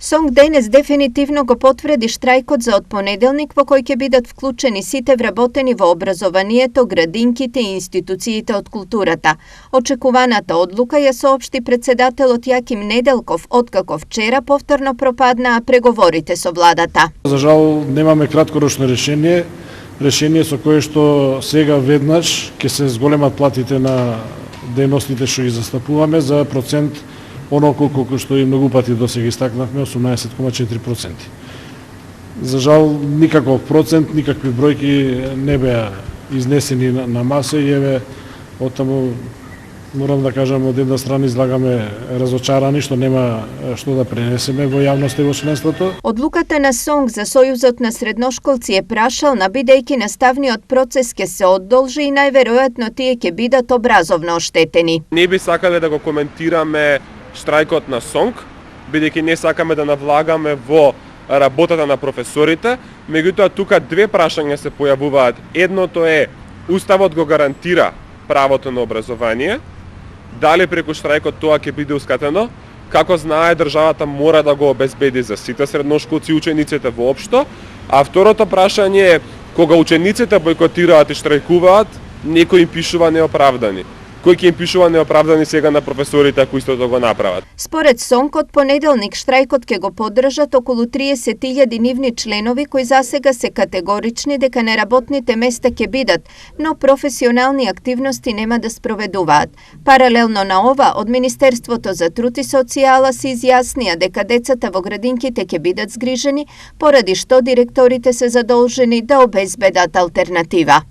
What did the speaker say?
Сонг денес дефинитивно го потврди штрајкот за од понеделник во кој ќе бидат вклучени сите вработени во образованието, градинките и институциите од културата. Очекуваната одлука ја соопшти председателот Јаким Неделков, откако вчера повторно пропаднаа преговорите со владата. За жал немаме краткорочно решение со кое што сега веднаш ќе се зголемат платите на дејностите што ги застапуваме за процент онолку колку што и многу пати досега истакнавме, 18,4%. За жал никаков процент, никакви бројки не беа изнесени на маса и еве оттаму морам да кажам од една страна излагаме разочарани што нема што да пренесеме во јавноста и во членството. Одлуката на Сонг за Сојузот на средношколци е прашална бидејќи наставниот процес ќе се одолжи и најверојатно тие ќе бидат образовно оштетени. Не би сакале да го коментираме штрајкот на Сонг, бидејќи не сакаме да навлагаме во работата на професорите, меѓутоа тука две прашања се појавуваат. Едното е Уставот го гарантира правото на образование, дали преку штрајкот тоа ќе биде ускатено, како знае државата мора да го обезбеди за сите средношколци и учениците воопшто, а второто прашање е кога учениците бојкотираат и штрајкуваат, некој им пишува неоправдани. Кој ќе им пишува неоправдани сега на професорите ако истото го направат? Според Сонг, од понеделник штрајкот ќе го поддржат околу 30.000 нивни членови кои засега се категорични дека неработните места ќе бидат, но професионални активности нема да спроведуваат. Паралелно на ова, од Министерството за труд и социјала се изјаснија дека децата во градинките ќе бидат згрижени, поради што директорите се задолжени да обезбедат алтернатива.